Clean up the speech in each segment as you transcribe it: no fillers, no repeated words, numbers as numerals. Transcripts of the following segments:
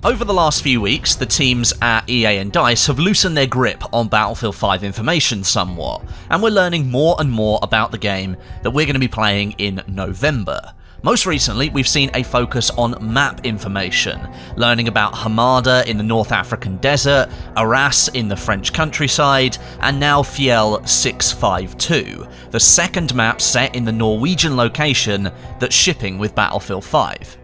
Over the last few weeks, the teams at EA and DICE have loosened their grip on Battlefield 5 information somewhat, and we're learning more and more about the game that we're going to be playing in November. Most recently, we've seen a focus on map information, learning about Hamada in the North African desert, Arras in the French countryside, and now Fjell 652, the second map set in the Norwegian location that's shipping with Battlefield 5.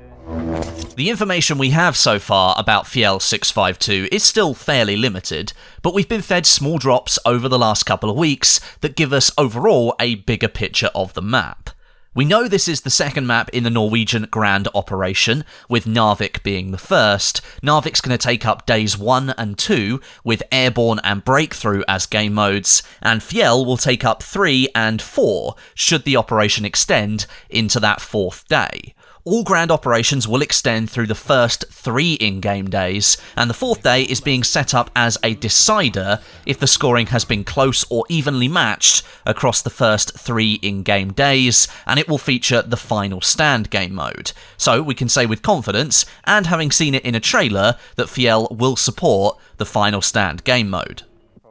The information we have so far about Fjell 652 is still fairly limited, but we've been fed small drops over the last couple of weeks that give us overall a bigger picture of the map. We know this is the second map in the Norwegian Grand Operation, with Narvik being the first. Narvik's going to take up days 1 and 2, with Airborne and Breakthrough as game modes, and Fjell will take up 3 and 4, should the operation extend into that 4th day. All grand operations will extend through the first 3 in-game days, and the 4th day is being set up as a decider if the scoring has been close or evenly matched across the first 3 in-game days, and it will feature the Final Stand game mode. So we can say with confidence, and having seen it in a trailer, that Fjell will support the Final Stand game mode.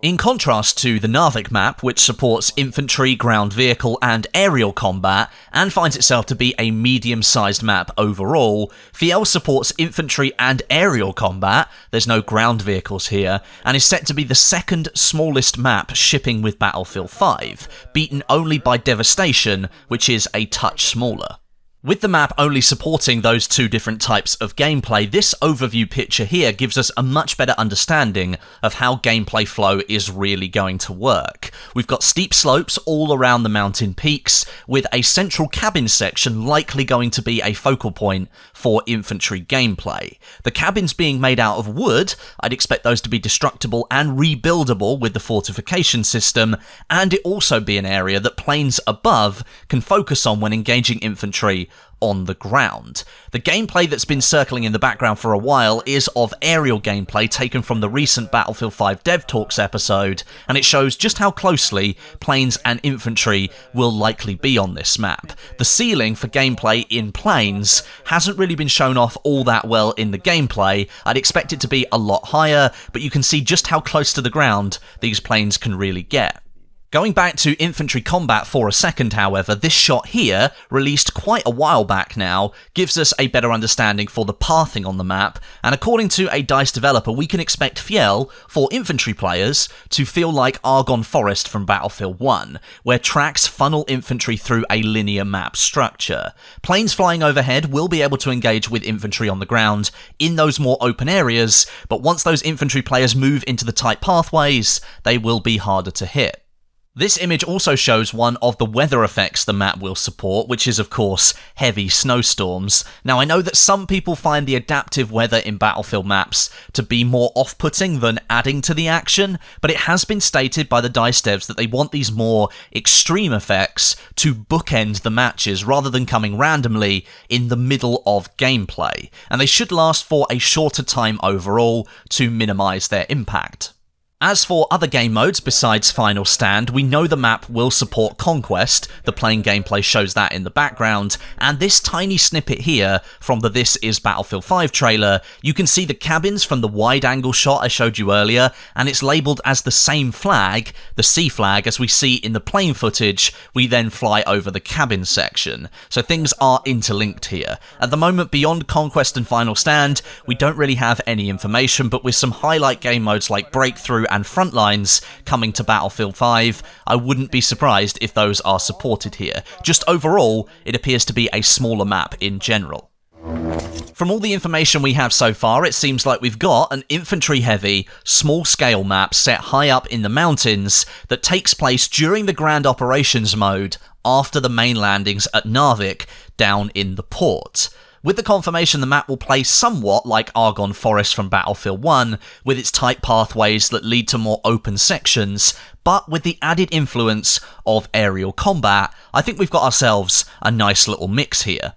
In contrast to the Narvik map, which supports infantry, ground vehicle and aerial combat, and finds itself to be a medium-sized map overall, Fjell supports infantry and aerial combat, there's no ground vehicles here, and is set to be the second smallest map shipping with Battlefield 5, beaten only by Devastation, which is a touch smaller. With the map only supporting those 2 different types of gameplay, this overview picture here gives us a much better understanding of how gameplay flow is really going to work. We've got steep slopes all around the mountain peaks, with a central cabin section likely going to be a focal point for infantry gameplay. The cabins being made out of wood, I'd expect those to be destructible and rebuildable with the fortification system, and it also be an area that planes above can focus on when engaging infantry on the ground. The gameplay that's been circling in the background for a while is of aerial gameplay taken from the recent Battlefield 5 Dev Talks episode, and it shows just how closely planes and infantry will likely be on this map. The ceiling for gameplay in planes hasn't really been shown off all that well in the gameplay. I'd expect it to be a lot higher, but you can see just how close to the ground these planes can really get. Going back to infantry combat for a second, however, this shot here, released quite a while back now, gives us a better understanding for the pathing on the map, and according to a DICE developer, we can expect Fjell, for infantry players, to feel like Argonne Forest from Battlefield 1, where tracks funnel infantry through a linear map structure. Planes flying overhead will be able to engage with infantry on the ground in those more open areas, but once those infantry players move into the tight pathways, they will be harder to hit. This image also shows one of the weather effects the map will support, which is of course heavy snowstorms. Now I know that some people find the adaptive weather in Battlefield maps to be more off-putting than adding to the action, but it has been stated by the DICE devs that they want these more extreme effects to bookend the matches rather than coming randomly in the middle of gameplay, and they should last for a shorter time overall to minimise their impact. As for other game modes besides Final Stand, we know the map will support Conquest, the plain gameplay shows that in the background, and this tiny snippet here from the This Is Battlefield 5 trailer, you can see the cabins from the wide-angle shot I showed you earlier, and it's labelled as the same flag, the C flag, as we see in the plane footage. We then fly over the cabin section. So things are interlinked here. At the moment, beyond Conquest and Final Stand, we don't really have any information, but with some highlight game modes like Breakthrough and Frontlines coming to Battlefield 5, I wouldn't be surprised if those are supported here. Just overall, it appears to be a smaller map in general. From all the information we have so far, it seems like we've got an infantry-heavy, small-scale map set high up in the mountains that takes place during the Grand Operations mode after the main landings at Narvik down in the port. With the confirmation, the map will play somewhat like Argonne Forest from Battlefield 1, with its tight pathways that lead to more open sections, but with the added influence of aerial combat, I think we've got ourselves a nice little mix here.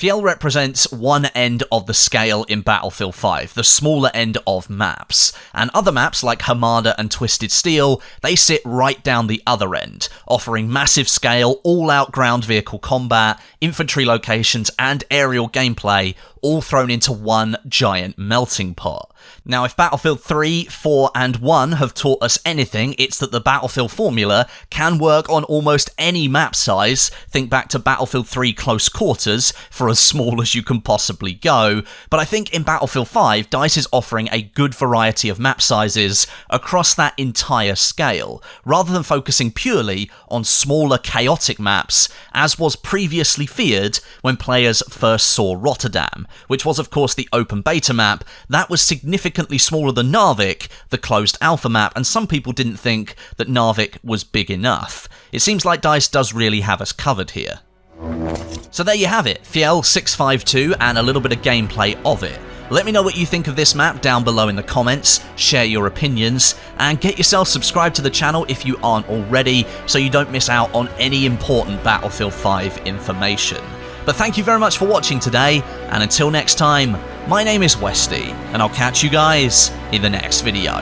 Fjell represents one end of the scale in Battlefield 5, the smaller end of maps, and other maps like Hamada and Twisted Steel, they sit right down the other end, offering massive scale, all-out ground vehicle combat, infantry locations and aerial gameplay, all thrown into one giant melting pot. Now, if Battlefield 3, 4, and 1 have taught us anything, it's that the Battlefield formula can work on almost any map size. Think back to Battlefield 3 Close Quarters, for as small as you can possibly go. But I think in Battlefield 5, DICE is offering a good variety of map sizes across that entire scale, rather than focusing purely on smaller, chaotic maps, as was previously feared when players first saw Rotterdam, which was of course the open beta map that was significantly smaller than Narvik, the closed alpha map, and some people didn't think that Narvik was big enough. It seems like DICE does really have us covered here. So there you have it, Fjell 652 and a little bit of gameplay of it. Let me know what you think of this map down below in the comments, share your opinions, and get yourself subscribed to the channel if you aren't already, so you don't miss out on any important Battlefield 5 information. But thank you very much for watching today, and until next time, my name is Westie, and I'll catch you guys in the next video.